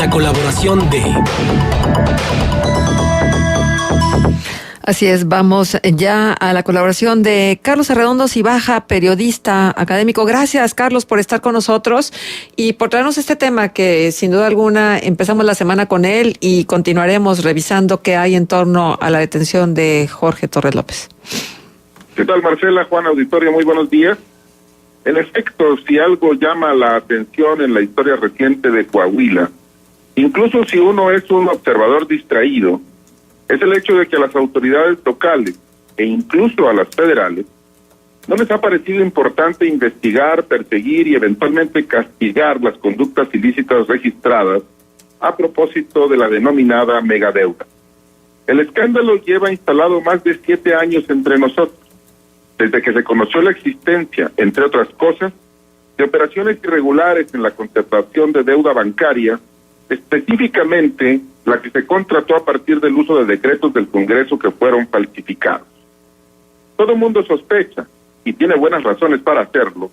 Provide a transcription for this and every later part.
la colaboración de... Así es, vamos ya a la colaboración de Carlos Arredondo Cibaja, periodista académico. Gracias, Carlos, por estar con nosotros y por traernos este tema que sin duda alguna empezamos la semana con él y continuaremos revisando qué hay en torno a la detención de Jorge Torres López. ¿Qué tal, Marcela? Juan Auditorio, muy buenos días. En efecto, si algo llama la atención en la historia reciente de Coahuila, incluso si uno es un observador distraído, es el hecho de que a las autoridades locales e incluso a las federales no les ha parecido importante investigar, perseguir y eventualmente castigar las conductas ilícitas registradas a propósito de la denominada megadeuda. El escándalo lleva instalado más de 7 años entre nosotros, desde que se conoció la existencia, entre otras cosas, de operaciones irregulares en la concertación de deuda bancaria, específicamente la que se contrató a partir del uso de decretos del Congreso que fueron falsificados. Todo el mundo sospecha, y tiene buenas razones para hacerlo,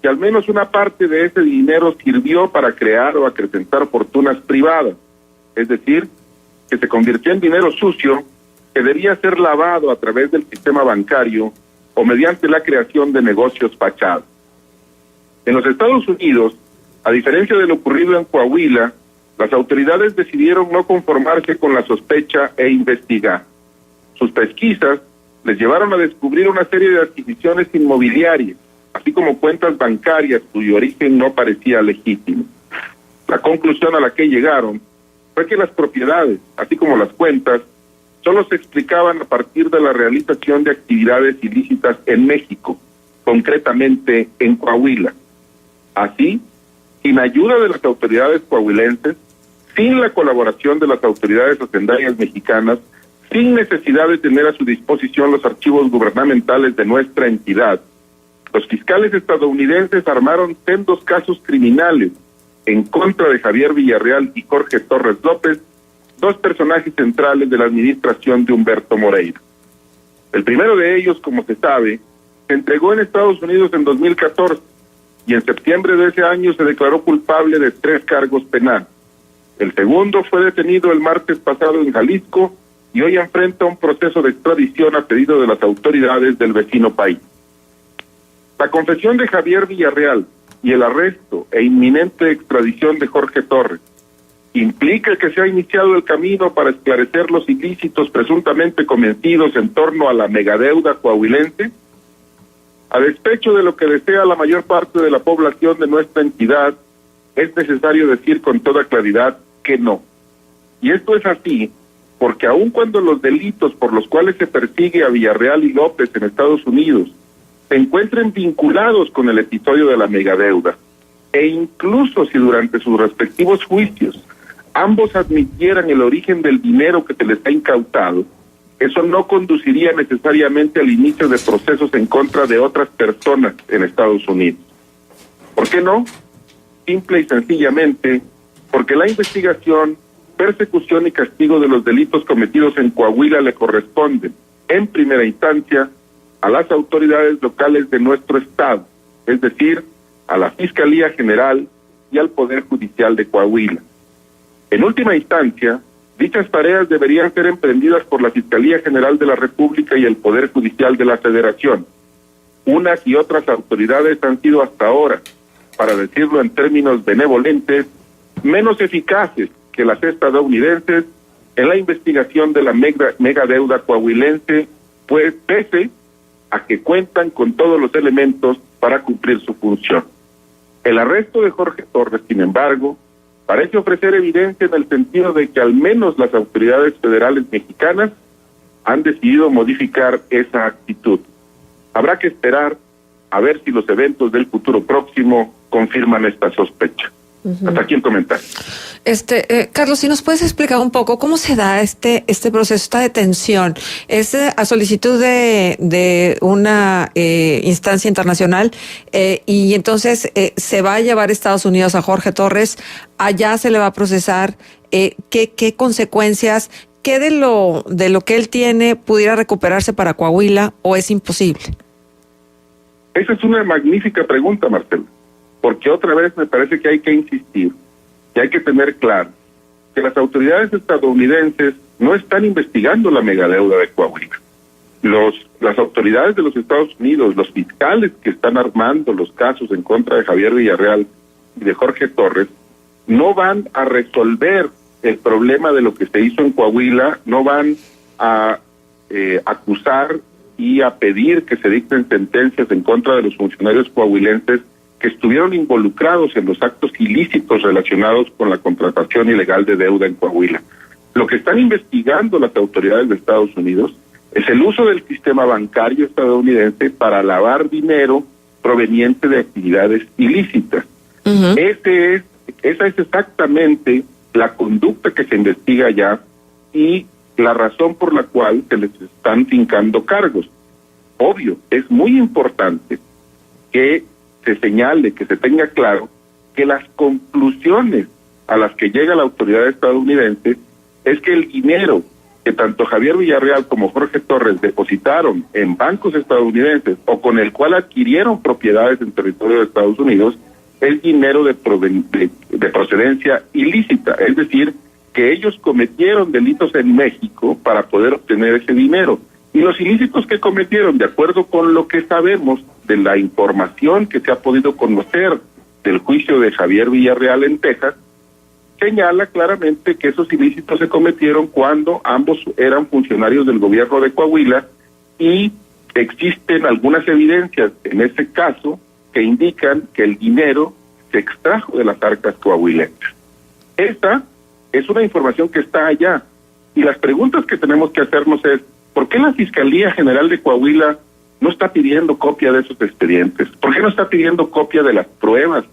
que al menos una parte de ese dinero sirvió para crear o acrecentar fortunas privadas, es decir, que se convirtió en dinero sucio que debía ser lavado a través del sistema bancario o mediante la creación de negocios fachados. En los Estados Unidos, a diferencia de lo ocurrido en Coahuila, las autoridades decidieron no conformarse con la sospecha e investigar. Sus pesquisas les llevaron a descubrir una serie de adquisiciones inmobiliarias, así como cuentas bancarias cuyo origen no parecía legítimo. La conclusión a la que llegaron fue que las propiedades, así como las cuentas, solo se explicaban a partir de la realización de actividades ilícitas en México, concretamente en Coahuila. Así, sin ayuda de las autoridades coahuilenses, sin la colaboración de las autoridades hacendarias mexicanas, sin necesidad de tener a su disposición los archivos gubernamentales de nuestra entidad, los fiscales estadounidenses armaron sendos casos criminales en contra de Javier Villarreal y Jorge Torres López, dos personajes centrales de la administración de Humberto Moreira. El primero de ellos, como se sabe, se entregó en Estados Unidos en 2014 y en septiembre de ese año se declaró culpable de 3 cargos penales. El segundo fue detenido el martes pasado en Jalisco y hoy enfrenta un proceso de extradición a pedido de las autoridades del vecino país. La confesión de Javier Villarreal y el arresto e inminente extradición de Jorge Torres implica que se ha iniciado el camino para esclarecer los ilícitos presuntamente cometidos en torno a la megadeuda coahuilense. A despecho de lo que desea la mayor parte de la población de nuestra entidad, es necesario decir con toda claridad que no. Y esto es así porque aun cuando los delitos por los cuales se persigue a Villarreal y López en Estados Unidos se encuentren vinculados con el episodio de la megadeuda, e incluso si durante sus respectivos juicios ambos admitieran el origen del dinero que se les ha incautado, eso no conduciría necesariamente al inicio de procesos en contra de otras personas en Estados Unidos. ¿Por qué no? Simple y sencillamente porque la investigación, persecución y castigo de los delitos cometidos en Coahuila le corresponden, en primera instancia, a las autoridades locales de nuestro estado, es decir, a la Fiscalía General y al Poder Judicial de Coahuila. En última instancia, dichas tareas deberían ser emprendidas por la Fiscalía General de la República y el Poder Judicial de la Federación. Unas y otras autoridades han sido hasta ahora, para decirlo en términos benevolentes, menos eficaces que las estadounidenses en la investigación de la megadeuda coahuilense, pues pese a que cuentan con todos los elementos para cumplir su función. El arresto de Jorge Torres, sin embargo, parece ofrecer evidencia en el sentido de que al menos las autoridades federales mexicanas han decidido modificar esa actitud. Habrá que esperar a ver si los eventos del futuro próximo confirman esta sospecha. Hasta aquí el comentario. Carlos, si nos puedes explicar un poco cómo se da este proceso, esta detención. ¿Es a solicitud de una instancia internacional y entonces se va a llevar a Estados Unidos a Jorge Torres? Allá se le va a procesar. ¿Qué consecuencias, qué de lo que él tiene pudiera recuperarse para Coahuila o es imposible? Esa es una magnífica pregunta, Marcelo, porque otra vez me parece que hay que insistir, que hay que tener claro que las autoridades estadounidenses no están investigando la megadeuda de Coahuila. Las autoridades de los Estados Unidos, los fiscales que están armando los casos en contra de Javier Villarreal y de Jorge Torres, no van a resolver el problema de lo que se hizo en Coahuila, no van a acusar y a pedir que se dicten sentencias en contra de los funcionarios coahuilenses que estuvieron involucrados en los actos ilícitos relacionados con la contratación ilegal de deuda en Coahuila. Lo que están investigando las autoridades de Estados Unidos es el uso del sistema bancario estadounidense para lavar dinero proveniente de actividades ilícitas. Uh-huh. Esa es exactamente la conducta que se investiga allá y la razón por la cual se les están fincando cargos. Obvio, es muy importante que se señale, que se tenga claro que las conclusiones a las que llega la autoridad estadounidense es que el dinero que tanto Javier Villarreal como Jorge Torres depositaron en bancos estadounidenses o con el cual adquirieron propiedades en territorio de Estados Unidos es dinero de procedencia ilícita, es decir, que ellos cometieron delitos en México para poder obtener ese dinero. Y los ilícitos que cometieron, de acuerdo con lo que sabemos de la información que se ha podido conocer del juicio de Javier Villarreal en Texas, señala claramente que esos ilícitos se cometieron cuando ambos eran funcionarios del gobierno de Coahuila y existen algunas evidencias en ese caso que indican que el dinero se extrajo de las arcas coahuilenses. Esta es una información que está allá y las preguntas que tenemos que hacernos es ¿por qué la Fiscalía General de Coahuila no está pidiendo copia de esos expedientes? ¿Por qué no está pidiendo copia de las pruebas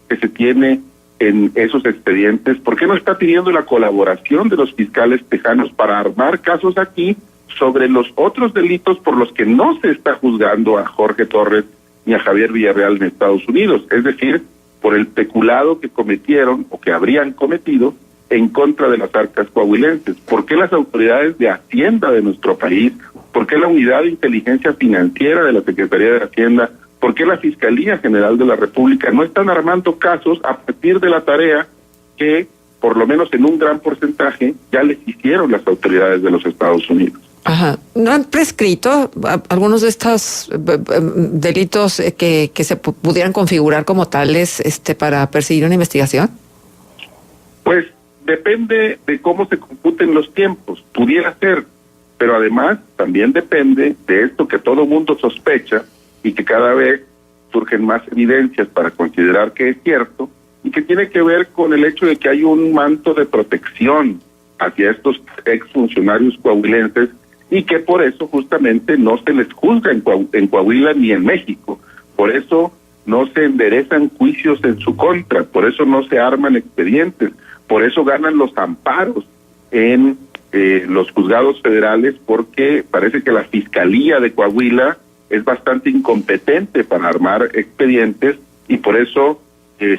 que se tiene en esos expedientes? ¿Por qué no está pidiendo la colaboración de los fiscales tejanos para armar casos aquí sobre los otros delitos por los que no se está juzgando a Jorge Torres ni a Javier Villarreal en Estados Unidos? Es decir, por el peculado que cometieron o que habrían cometido en contra de las arcas coahuilenses. ¿Por qué las autoridades de Hacienda de nuestro país? ¿Por qué la Unidad de Inteligencia Financiera de la Secretaría de Hacienda? ¿Por qué la Fiscalía General de la República no están armando casos a partir de la tarea que, por lo menos en un gran porcentaje, ya les hicieron las autoridades de los Estados Unidos? Ajá. ¿No han prescrito algunos de estos delitos que se pudieran configurar como tales para perseguir una investigación? Pues depende de cómo se computen los tiempos, pudiera ser, pero además también depende de esto que todo mundo sospecha y que cada vez surgen más evidencias para considerar que es cierto y que tiene que ver con el hecho de que hay un manto de protección hacia estos exfuncionarios coahuilenses y que por eso justamente no se les juzga en Coahuila ni en México, por eso no se enderezan juicios en su contra, por eso no se arman expedientes, por eso ganan los amparos en los juzgados federales, porque parece que la Fiscalía de Coahuila es bastante incompetente para armar expedientes y por eso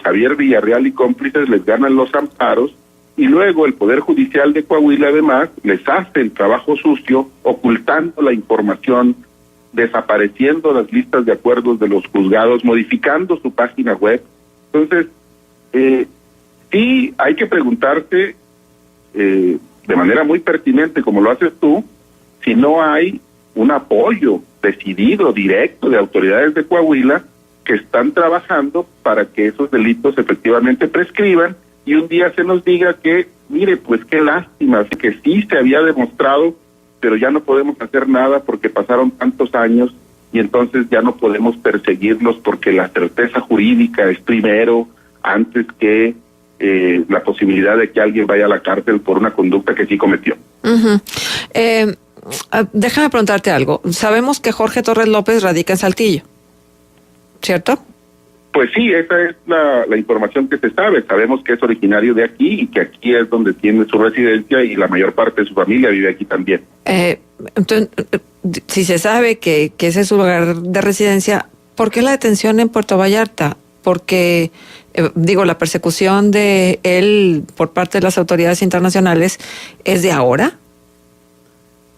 Javier Villarreal y cómplices les ganan los amparos y luego el Poder Judicial de Coahuila además les hace el trabajo sucio ocultando la información, desapareciendo las listas de acuerdos de los juzgados, modificando su página web. Entonces, sí hay que preguntarse de manera muy pertinente, como lo haces tú, si no hay un apoyo decidido, directo de autoridades de Coahuila que están trabajando para que esos delitos efectivamente prescriban y un día se nos diga que, mire, pues qué lástima, que sí se había demostrado, pero ya no podemos hacer nada porque pasaron tantos años y entonces ya no podemos perseguirlos porque la certeza jurídica es primero antes que la posibilidad de que alguien vaya a la cárcel por una conducta que sí cometió. Uh-huh. Déjame preguntarte algo. Sabemos que Jorge Torres López radica en Saltillo, ¿cierto? Pues sí, esa es la información que se sabe. Sabemos que es originario de aquí y que aquí es donde tiene su residencia y la mayor parte de su familia vive aquí también. Entonces, si se sabe que ese es su lugar de residencia, ¿por qué la detención en Puerto Vallarta? Porque, la persecución de él por parte de las autoridades internacionales es de ahora.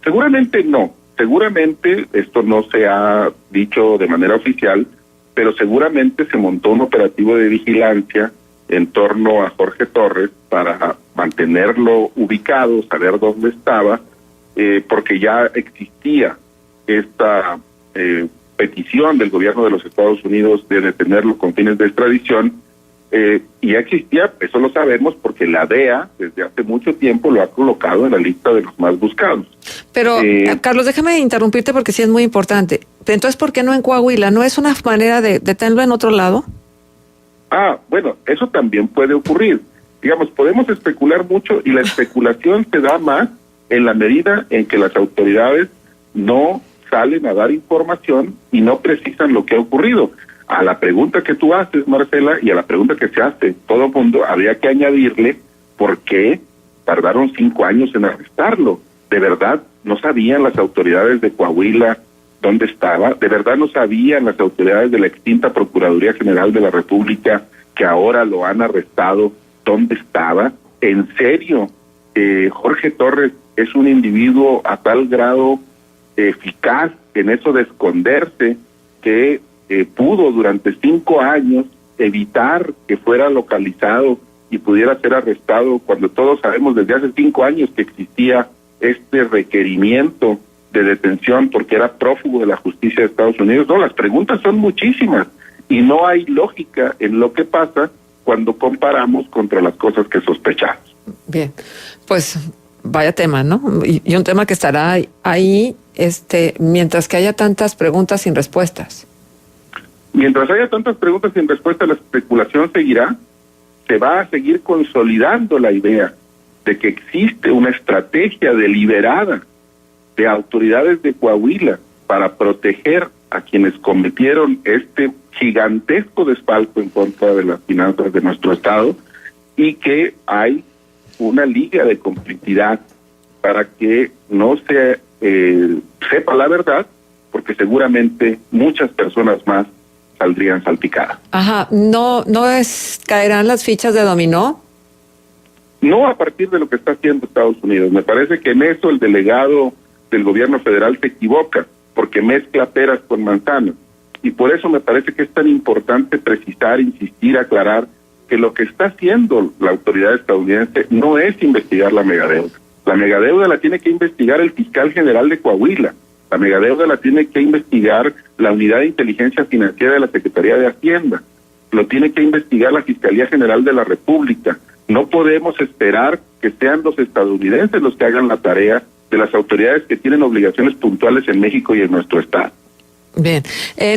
Seguramente no. Seguramente esto no se ha dicho de manera oficial, pero seguramente se montó un operativo de vigilancia en torno a Jorge Torres para mantenerlo ubicado, saber dónde estaba, porque ya existía esta petición del gobierno de los Estados Unidos de detenerlo con fines de extradición, y ya existía, eso lo sabemos, porque la DEA desde hace mucho tiempo lo ha colocado en la lista de los más buscados. Pero, Carlos, déjame interrumpirte porque sí es muy importante. Entonces, ¿por qué no en Coahuila? ¿No es una manera de tenerlo en otro lado? Bueno, eso también puede ocurrir. Digamos, podemos especular mucho y la especulación se da más en la medida en que las autoridades no salen a dar información y no precisan lo que ha ocurrido. A la pregunta que tú haces, Marcela, y a la pregunta que se hace todo el mundo, habría que añadirle por qué tardaron 5 años en arrestarlo. ¿De verdad no sabían las autoridades de Coahuila dónde estaba? ¿De verdad no sabían las autoridades de la extinta Procuraduría General de la República, que ahora lo han arrestado, dónde estaba? ¿En serio? Jorge Torres es un individuo a tal grado eficaz en eso de esconderse que pudo durante 5 años evitar que fuera localizado y pudiera ser arrestado, cuando todos sabemos desde hace 5 años que existía este requerimiento de detención porque era prófugo de la justicia de Estados Unidos. No, las preguntas son muchísimas y no hay lógica en lo que pasa cuando comparamos contra las cosas que sospechamos. Bien, pues vaya tema, ¿no? Y un tema que estará ahí mientras que haya tantas preguntas sin respuestas. Mientras haya tantas preguntas sin respuesta, la especulación seguirá. Se va a seguir consolidando la idea de que existe una estrategia deliberada de autoridades de Coahuila para proteger a quienes cometieron este gigantesco desfalco en contra de las finanzas de nuestro Estado, y que hay una liga de complicidad para que no se sepa la verdad, porque seguramente muchas personas más saldrían salpicadas. Ajá, ¿no caerán las fichas de dominó? No a partir de lo que está haciendo Estados Unidos. Me parece que en eso el delegado del gobierno federal se equivoca, porque mezcla peras con manzanas. Y por eso me parece que es tan importante precisar, insistir, aclarar que lo que está haciendo la autoridad estadounidense no es investigar la megadeuda. La megadeuda la tiene que investigar el fiscal general de Coahuila. La megadeuda la tiene que investigar la Unidad de Inteligencia Financiera de la Secretaría de Hacienda. Lo tiene que investigar la Fiscalía General de la República. No podemos esperar que sean los estadounidenses los que hagan la tarea de las autoridades que tienen obligaciones puntuales en México y en nuestro Estado. Bien,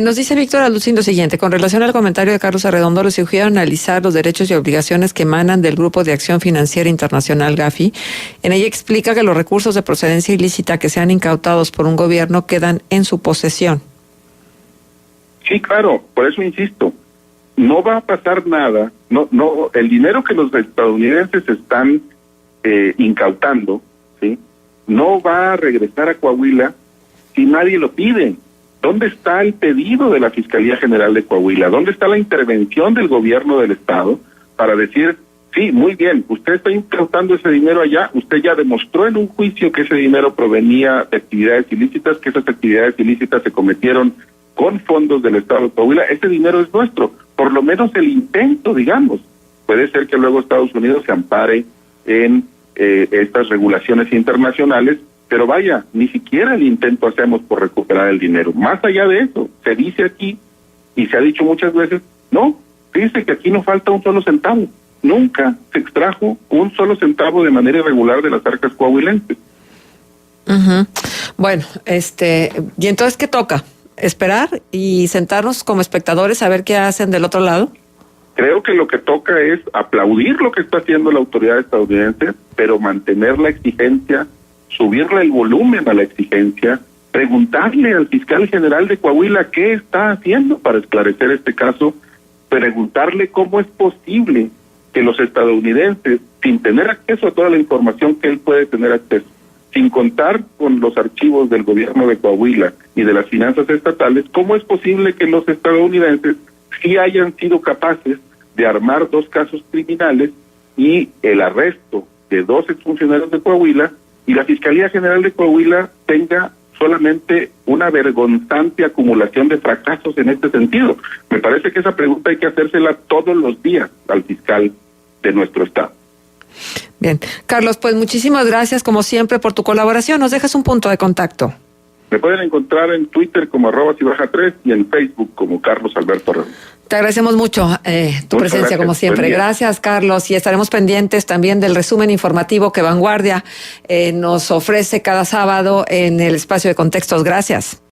nos dice Víctor Alucín lo siguiente: con relación al comentario de Carlos Arredondo, le sugiero analizar los derechos y obligaciones que emanan del Grupo de Acción Financiera Internacional, GAFI. En ella explica que los recursos de procedencia ilícita que sean incautados por un gobierno quedan en su posesión. Sí, claro, por eso insisto, no va a pasar nada, no, el dinero que los estadounidenses están incautando, ¿sí?, no va a regresar a Coahuila si nadie lo pide. ¿Dónde está el pedido de la Fiscalía General de Coahuila? ¿Dónde está la intervención del gobierno del Estado para decir, sí, muy bien, usted está incautando ese dinero allá, usted ya demostró en un juicio que ese dinero provenía de actividades ilícitas, que esas actividades ilícitas se cometieron con fondos del Estado de Coahuila, ese dinero es nuestro, por lo menos el intento, digamos. Puede ser que luego Estados Unidos se ampare en estas regulaciones internacionales, pero vaya, ni siquiera el intento hacemos por recuperar el dinero. Más allá de eso, se dice aquí, y se ha dicho muchas veces, no, fíjese que aquí no falta un solo centavo. Nunca se extrajo un solo centavo de manera irregular de las arcas coahuilenses. Uh-huh. Bueno, ¿y entonces qué toca? ¿Esperar y sentarnos como espectadores a ver qué hacen del otro lado? Creo que lo que toca es aplaudir lo que está haciendo la autoridad estadounidense, pero mantener la exigencia, subirle el volumen a la exigencia, preguntarle al fiscal general de Coahuila qué está haciendo para esclarecer este caso, preguntarle cómo es posible que los estadounidenses, sin tener acceso a toda la información que él puede tener acceso, sin contar con los archivos del gobierno de Coahuila y de las finanzas estatales, cómo es posible que los estadounidenses sí hayan sido capaces de armar 2 casos criminales y el arresto de 2 exfuncionarios de Coahuila, y la Fiscalía General de Coahuila tenga solamente una vergonzante acumulación de fracasos en este sentido? Me parece que esa pregunta hay que hacérsela todos los días al fiscal de nuestro estado. Bien, Carlos, pues muchísimas gracias como siempre por tu colaboración. Nos dejas un punto de contacto. Me pueden encontrar en Twitter como @cibaja3 y en Facebook como Carlos Alberto Ramírez. Te agradecemos mucho tu presencia, gracias, como siempre. Gracias, Carlos, y estaremos pendientes también del resumen informativo que Vanguardia nos ofrece cada sábado en el espacio de Contextos. Gracias.